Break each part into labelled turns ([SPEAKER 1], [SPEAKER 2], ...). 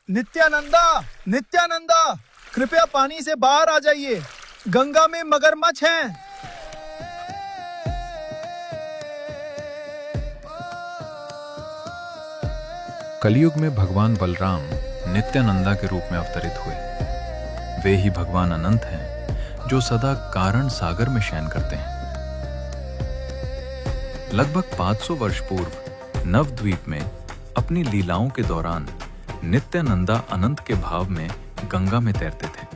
[SPEAKER 1] नित्यानंदा, नित्यानंदा, कृपया पानी से बाहर आ जाइए। गंगा में मगरमच्छ हैं।
[SPEAKER 2] कलयुग में भगवान बलराम नित्यानंदा के रूप में अवतरित हुए। वे ही भगवान अनंत हैं जो सदा कारण सागर में शयन करते हैं। लगभग 500 वर्ष पूर्व नवद्वीप में अपनी लीलाओं के दौरान नित्यानंदा अनंत के भाव में गंगा में तैरते थे।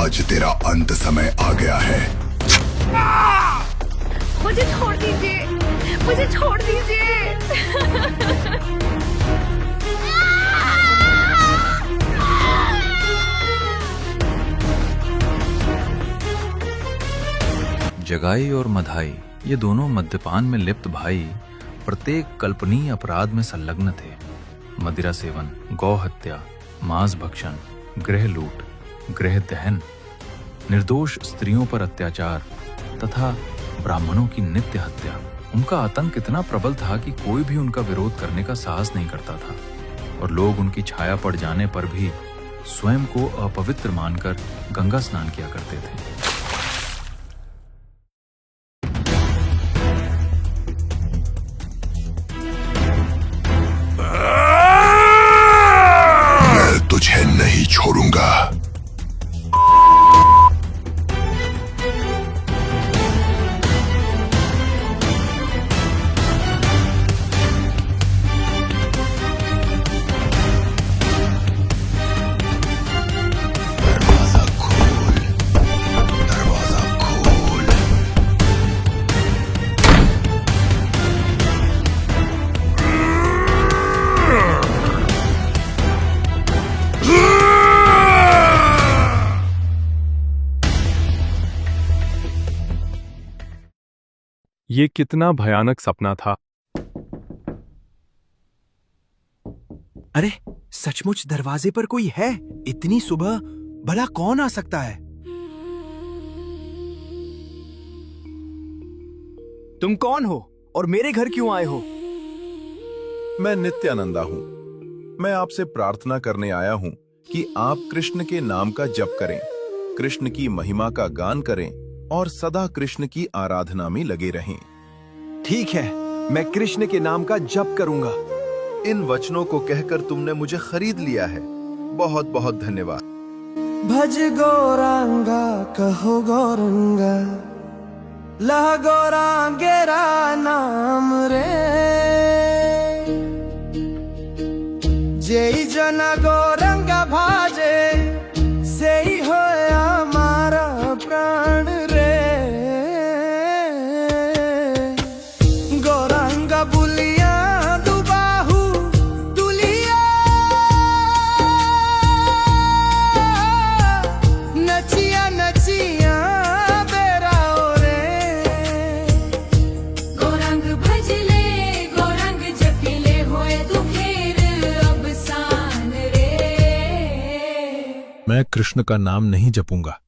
[SPEAKER 3] आज तेरा अंत समय आ गया है।
[SPEAKER 4] मुझे छोड़ दीजिए, मुझे छोड़ दीजिए।
[SPEAKER 2] जगाई और मधाई, ये दोनों मद्यपान में लिप्त भाई प्रत्येक कल्पनीय अपराध में संलग्न थे। मदिरा सेवन, गौ हत्या, मांस भक्षण, गृह लूट, गृह दहन, निर्दोष स्त्रियों पर अत्याचार तथा ब्राह्मणों की नित्य हत्या। उनका आतंक इतना प्रबल था कि कोई भी उनका विरोध करने का साहस नहीं करता था और लोग उनकी छाया पड़ जाने पर भी स्वयं को अपवित्र मानकर गंगा स्नान किया करते थे।
[SPEAKER 3] मैं तुझे नहीं छोड़ूंगा। दरवाजा खोल, दरवाजा खोल।
[SPEAKER 5] ये कितना भयानक सपना था।
[SPEAKER 6] अरे सचमुच दरवाजे पर कोई है। इतनी सुबह भला कौन आ सकता है? तुम कौन हो और मेरे घर क्यों आए हो?
[SPEAKER 7] मैं नित्यानंदा हूँ। मैं आपसे प्रार्थना करने आया हूँ कि आप कृष्ण के नाम का जप करें, कृष्ण की महिमा का गान करें और सदा कृष्ण की आराधना में लगे रहें।
[SPEAKER 6] ठीक है, मैं कृष्ण के नाम का जप करूंगा।
[SPEAKER 7] इन वचनों को कहकर तुमने मुझे खरीद लिया है। बहुत बहुत धन्यवाद।
[SPEAKER 8] भज गौरांगा कहो गौरंगा, लह गौरांगेरा नाम रे। जय जना गौरंगा भाजे, से ही हो हमारा प्राण रे। गौरांगा बुलिया दुबाहु दुलिया, नचिया नचिया बेराओ रे।
[SPEAKER 4] गौरंग भजले, गौरंग जपिले, होए दुखेर अब सान रे।
[SPEAKER 5] मैं कृष्ण का नाम नहीं जपूंगा।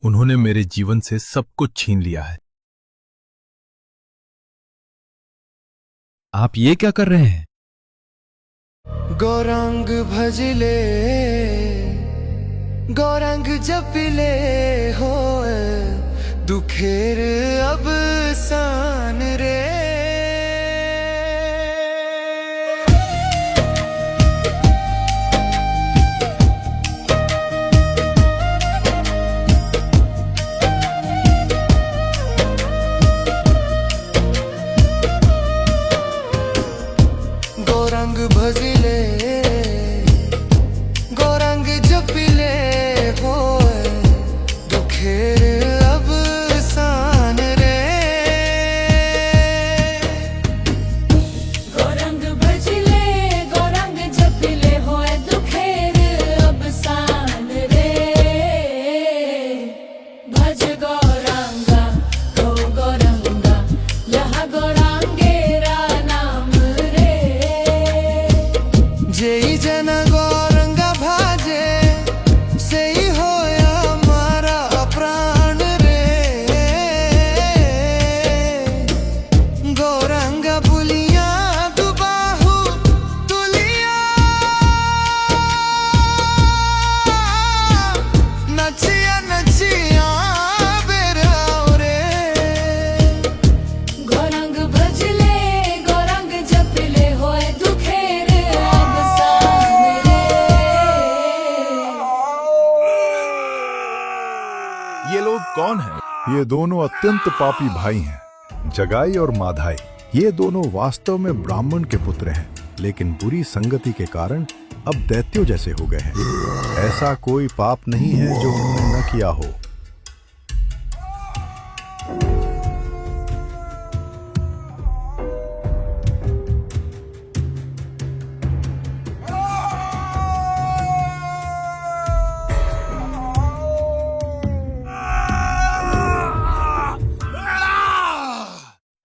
[SPEAKER 5] उन्होंने मेरे जीवन से सब कुछ छीन लिया है। आप ये क्या कर रहे हैं?
[SPEAKER 8] गौरंग भजले, गौरंग जपिले, हो दुखेर अब सान रे। गौरंग भजले, गौरंग जप जपिले होए दुखेर अब सान रे
[SPEAKER 4] गौरंग भजले गौरंग जपिले होए दुखेर अब सान रे भज गौरांगा गो गौरंगा यह गौरांगेरा नाम रे
[SPEAKER 8] जेई जन गौरंगा भाजे सेई होया मारा प्राण रे गौरंगा बुलिया दुबाहु तुलिया नचिया नचिया बेराओ रे
[SPEAKER 4] गौरंग भजले गौरंग जपिले होए दुखेर अब सान रे
[SPEAKER 7] ये लोग कौन हैं?
[SPEAKER 5] ये दोनों अत्यंत पापी भाई हैं, जगाई और माधाई। ये दोनों वास्तव में ब्राह्मण के पुत्र हैं, लेकिन बुरी संगति के कारण अब दैत्यों जैसे हो गए हैं। ऐसा कोई पाप नहीं है जो उन्होंने न किया हो।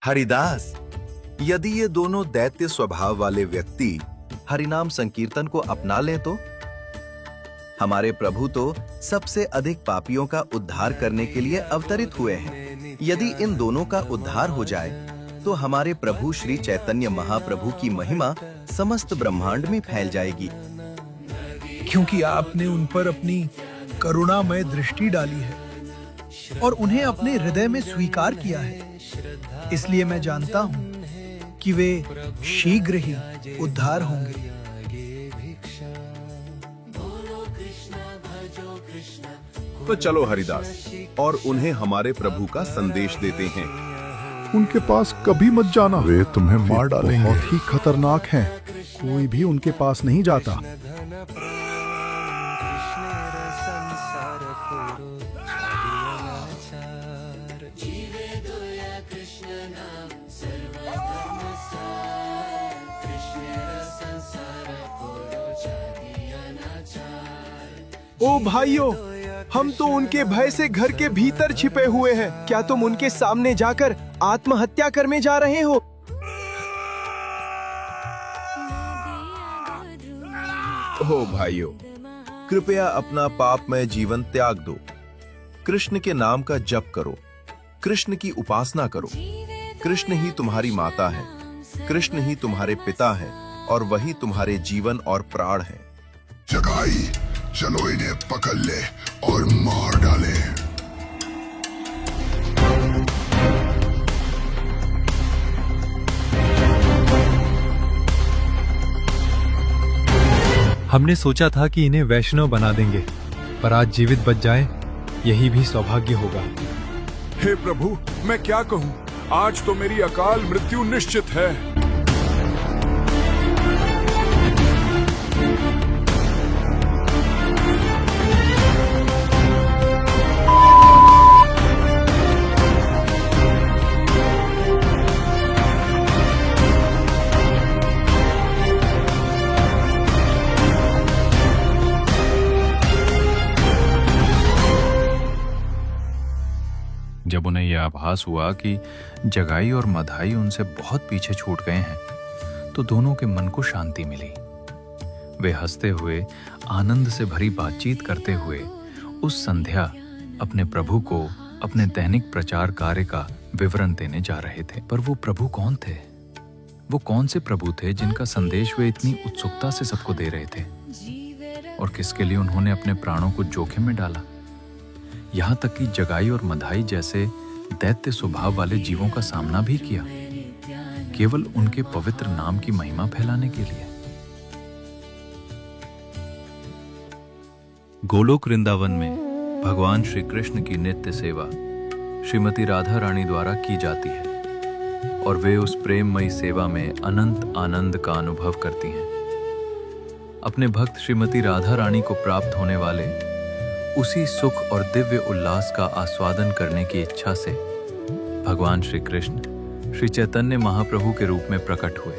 [SPEAKER 7] हरिदास, यदि ये दोनों दैत्य स्वभाव वाले व्यक्ति हरिनाम संकीर्तन को अपना लें तो हमारे प्रभु तो सबसे अधिक पापियों का उद्धार करने के लिए अवतरित हुए हैं। यदि इन दोनों का उद्धार हो जाए तो हमारे प्रभु श्री चैतन्य महाप्रभु की महिमा समस्त ब्रह्मांड में फैल जाएगी।
[SPEAKER 1] क्योंकि आपने उन पर अपनी करुणामय दृष्टि डाली है और उन्हें अपने हृदय में स्वीकार किया है, इसलिए मैं जानता हूँ कि वे शीघ्र ही उद्धार होंगे।
[SPEAKER 7] तो चलो हरिदास और उन्हें हमारे प्रभु का संदेश देते हैं।
[SPEAKER 5] उनके पास कभी मत जाना, वे तुम्हें मार डालेंगे। बहुत ही खतरनाक हैं, कोई भी उनके पास नहीं जाता।
[SPEAKER 6] ओ भाइयों, हम तो उनके भय से घर के भीतर छिपे हुए हैं। क्या तुम उनके सामने जाकर आत्महत्या करने जा रहे हो?
[SPEAKER 7] ओ भाइयों, कृपया अपना पापमय जीवन त्याग दो। कृष्ण के नाम का जप करो, कृष्ण की उपासना करो। कृष्ण ही तुम्हारी माता है, कृष्ण ही तुम्हारे पिता है और वही तुम्हारे जीवन और प्राण है।
[SPEAKER 3] जगाई, चलो इन्हें पकड़ ले और मार डाले।
[SPEAKER 9] हमने सोचा था कि इन्हें वैष्णव बना देंगे, पर आज जीवित बच जाए यही भी सौभाग्य होगा।
[SPEAKER 10] हे प्रभु, मैं क्या कहूँ, आज तो मेरी अकाल मृत्यु निश्चित है।
[SPEAKER 2] जब उन्हें यह आभास हुआ कि जगाई और मधाई उनसे बहुत पीछे छूट गए हैं, तो दोनों के मन को शांति मिली। वे हंसते हुए, आनंद से भरी बातचीत करते हुए उस संध्या अपने प्रभु को अपने दैनिक प्रचार कार्य का विवरण देने जा रहे थे। पर वो प्रभु कौन थे? वो कौन से प्रभु थे जिनका संदेश वे इतनी उत्सुकता से सबको दे रहे थे? और किसके लिए उन्होंने अपने प्राणों को जोखिम में डाला? यहाँ तक कि जगाई और मधाई जैसे दैत्य स्वभाव वाले जीवों का सामना भी किया, केवल उनके पवित्र नाम की महिमा फैलाने के लिए। गोलोक वृंदावन में भगवान श्री कृष्ण की नित्य सेवा श्रीमती राधा रानी द्वारा की जाती है और वे उस प्रेममयी सेवा में अनंत आनंद का अनुभव करती हैं। अपने भक्त श्रीमती राधा रानी को प्राप्त होने वाले उसी सुख और दिव्य उल्लास का आस्वादन करने की इच्छा से भगवान श्री कृष्ण श्री चैतन्य महाप्रभु के रूप में प्रकट हुए।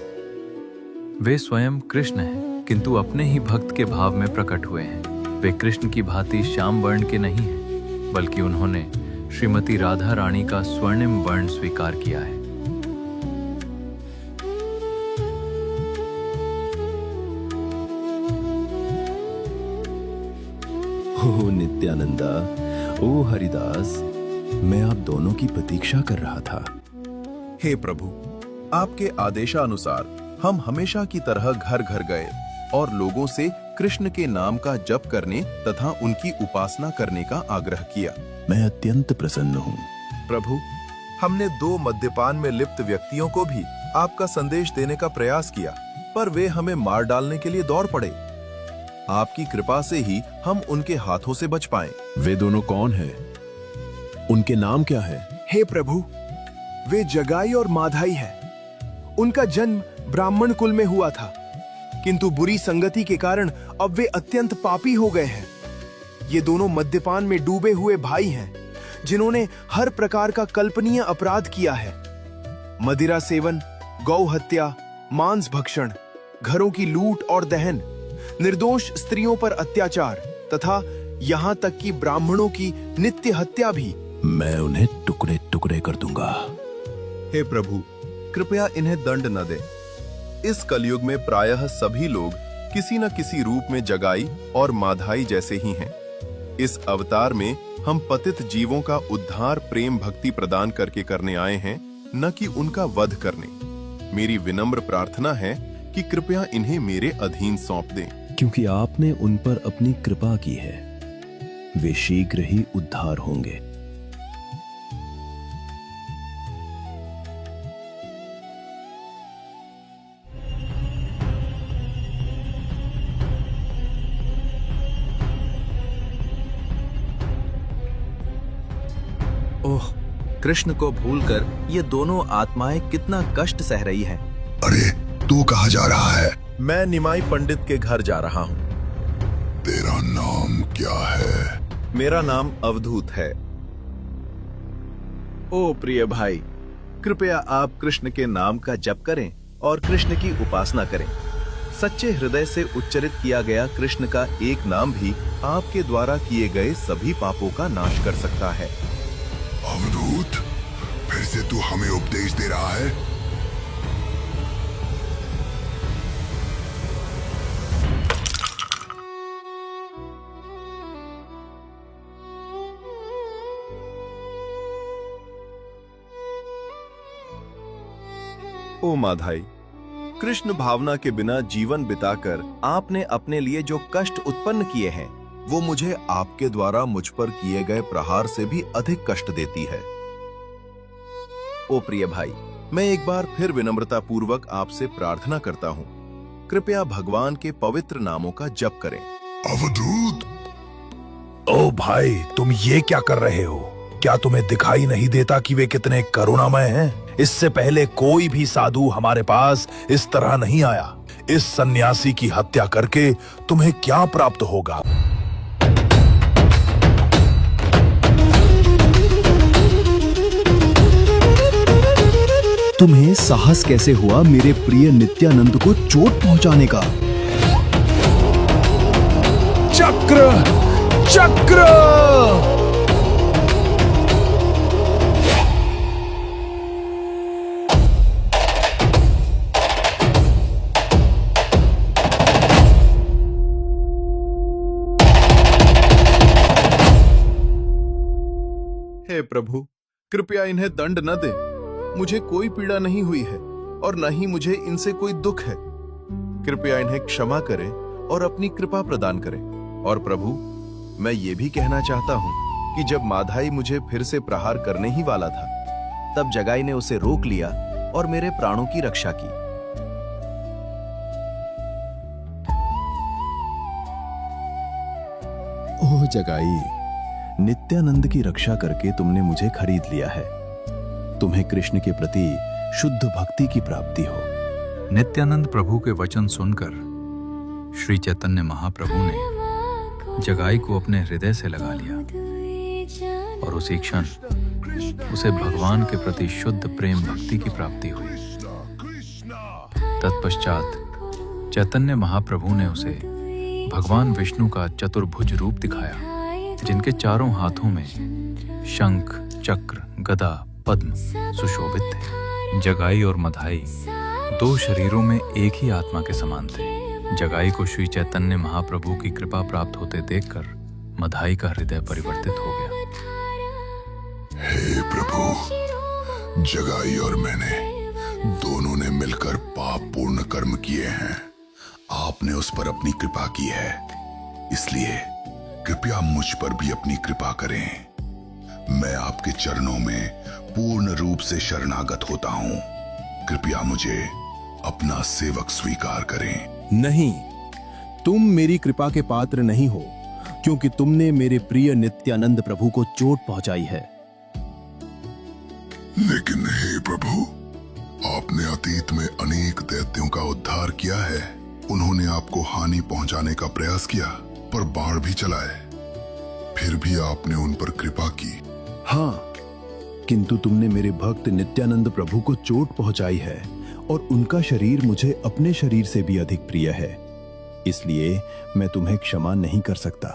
[SPEAKER 2] वे स्वयं कृष्ण हैं, किंतु अपने ही भक्त के भाव में प्रकट हुए हैं। वे कृष्ण की भांति श्याम वर्ण के नहीं हैं, बल्कि उन्होंने श्रीमती राधा रानी का स्वर्णिम वर्ण स्वीकार किया है।
[SPEAKER 7] ओ नित्यानंदा, ओ हरिदास, मैं आप दोनों की प्रतीक्षा कर रहा था। हे प्रभु, आपके आदेशानुसार हम हमेशा की तरह घर घर गए और लोगों से कृष्ण के नाम का जप करने तथा उनकी उपासना करने का आग्रह किया। मैं अत्यंत प्रसन्न हूँ। प्रभु, हमने 2 मद्यपान में लिप्त व्यक्तियों को भी आपका संदेश देने का प्रयास किया, पर वे हमें मार डालने के लिए दौड़ पड़े। आपकी कृपा से ही हम उनके हाथों से बच पाए। वे दोनों कौन हैं? उनके नाम क्या है?
[SPEAKER 6] हे प्रभु, वे जगाई और माधाई हैं। उनका जन्म ब्राह्मण कुल में हुआ था, किंतु बुरी संगति के कारण अब वे अत्यंत पापी हो गए हैं। ये दोनों मद्यपान में डूबे हुए भाई हैं, जिन्होंने हर प्रकार का कल्पनीय अपराध किया है। मदिरा सेवन, गौ हत्या, मांस भक्षण, घरों की लूट और दहन, निर्दोष स्त्रियों पर अत्याचार तथा यहाँ तक कि ब्राह्मणों की नित्य हत्या भी।
[SPEAKER 7] मैं उन्हें टुकड़े टुकड़े कर दूंगा। हे प्रभु, कृपया इन्हें दंड न दे। इस कलयुग में प्रायः सभी लोग किसी न किसी रूप में जगाई और माधाई जैसे ही हैं। इस अवतार में हम पतित जीवों का उद्धार प्रेम भक्ति प्रदान करके करने आए हैं, न कि उनका वध करने। मेरी विनम्र प्रार्थना है कि कृपया इन्हें मेरे अधीन सौंप दें।
[SPEAKER 11] क्योंकि आपने उन पर अपनी कृपा की है, वे शीघ्र ही उद्धार होंगे।
[SPEAKER 7] ओह, कृष्ण को भूलकर ये दोनों आत्माएं कितना कष्ट सह रही हैं।
[SPEAKER 3] अरे, तू कहाँ जा रहा है?
[SPEAKER 7] मैं निमाई पंडित के घर जा रहा हूँ।
[SPEAKER 3] तेरा नाम क्या है?
[SPEAKER 7] मेरा नाम अवधूत है। ओ प्रिय भाई, कृपया आप कृष्ण के नाम का जप करें और कृष्ण की उपासना करें। सच्चे हृदय से उच्चरित किया गया कृष्ण का एक नाम भी आपके द्वारा किए गए सभी पापों का नाश कर सकता है।
[SPEAKER 3] अवधूत, फिर से तू हमें उपदेश दे रहा है?
[SPEAKER 7] ओ माधाई, कृष्ण भावना के बिना जीवन बिताकर आपने अपने लिए जो कष्ट उत्पन्न किए हैं, वो मुझे आपके द्वारा मुझ पर किए गए प्रहार से भी अधिक कष्ट देती है। ओ प्रिय भाई, मैं एक बार फिर विनम्रता पूर्वक आपसे प्रार्थना करता हूँ, कृपया भगवान के पवित्र नामों का जप करें।
[SPEAKER 3] अवधूत!
[SPEAKER 12] ओ भाई, तुम ये क्या कर रहे हो? क्या तुम्हें दिखाई नहीं देता कि वे कितने करुणामय हैं? इससे पहले कोई भी साधु हमारे पास इस तरह नहीं आया। इस सन्यासी की हत्या करके तुम्हें क्या प्राप्त होगा?
[SPEAKER 11] तुम्हें साहस कैसे हुआ मेरे प्रिय नित्यानंद को चोट पहुंचाने का?
[SPEAKER 12] चक्र! चक्र!
[SPEAKER 7] हे प्रभु, कृपया इन्हें दंड न दे। मुझे कोई पीड़ा नहीं हुई है और न ही मुझे इनसे कोई दुख है। कृपया इन्हें क्षमा करें और अपनी कृपा प्रदान करें। और प्रभु, मैं ये भी कहना चाहता हूँ कि जब माधाई मुझे फिर से प्रहार करने ही वाला था, तब जगाई ने उसे रोक लिया और मेरे प्राणों की रक्षा की।
[SPEAKER 11] ओह जगाई, नित्यानंद की रक्षा करके तुमने मुझे खरीद लिया है। तुम्हें कृष्ण के प्रति शुद्ध भक्ति की प्राप्ति हो।
[SPEAKER 2] नित्यानंद प्रभु के वचन सुनकर श्री चैतन्य महाप्रभु ने जगाई को अपने हृदय से लगा लिया और उसी क्षण उसे भगवान के प्रति शुद्ध प्रेम भक्ति की प्राप्ति हुई। तत्पश्चात चैतन्य महाप्रभु ने उसे भगवान विष्णु का चतुर्भुज रूप दिखाया, जिनके चारों हाथों में शंख, चक्र, गदा, पद्म सुशोभित थे। जगाई और मधाई दो शरीरों में एक ही आत्मा के समान थे। जगाई को श्री चैतन्य महाप्रभु की कृपा प्राप्त होते देखकर मधाई का हृदय परिवर्तित हो गया।
[SPEAKER 3] हे प्रभु, जगाई और मैंने दोनों ने मिलकर पाप पूर्ण कर्म किए हैं। आपने उस पर अपनी कृपा की है, इसलिए कृपया मुझ पर भी अपनी कृपा करें। मैं आपके चरणों में पूर्ण रूप से शरणागत होता हूँ। कृपया मुझे अपना सेवक स्वीकार करें।
[SPEAKER 11] नहीं, तुम मेरी कृपा के पात्र नहीं हो, क्योंकि तुमने मेरे प्रिय नित्यानंद प्रभु को चोट पहुंचाई है।
[SPEAKER 3] लेकिन हे प्रभु, आपने अतीत में अनेक दैत्यों का उद्धार किया है। उन्होंने आपको हानि पहुंचाने का प्रयास किया, पर बाण भी चलाए, फिर भी आपने उन पर कृपा की।
[SPEAKER 11] हाँ, किंतु तुमने मेरे भक्त नित्यानंद प्रभु को चोट पहुंचाई है और उनका शरीर मुझे अपने शरीर से भी अधिक प्रिय है, इसलिए मैं तुम्हें क्षमा नहीं कर सकता।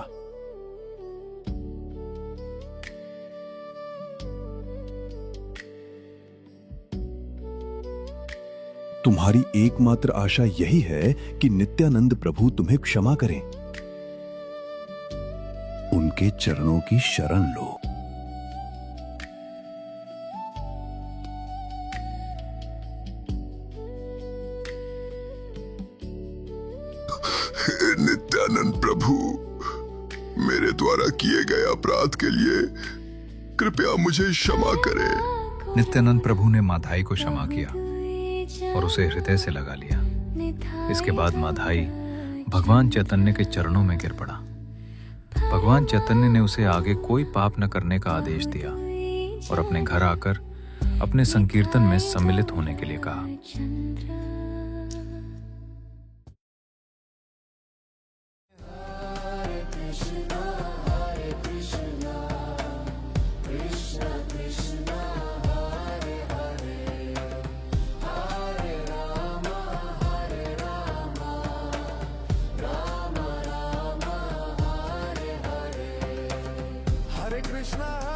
[SPEAKER 11] तुम्हारी एकमात्र आशा यही है कि नित्यानंद प्रभु तुम्हें क्षमा करें। उनके चरणों की शरण लो।
[SPEAKER 3] हे नित्यानंद प्रभु, मेरे द्वारा किए गए अपराध के लिए कृपया मुझे क्षमा करें।
[SPEAKER 2] नित्यानंद प्रभु ने माधाई को क्षमा किया और उसे हृदय से लगा लिया। इसके बाद माधाई भगवान चैतन्य के चरणों में गिर पड़ा। भगवान चैतन्य ने उसे आगे कोई पाप न करने का आदेश दिया और अपने घर आकर अपने संकीर्तन में सम्मिलित होने के लिए कहा।
[SPEAKER 8] Krishna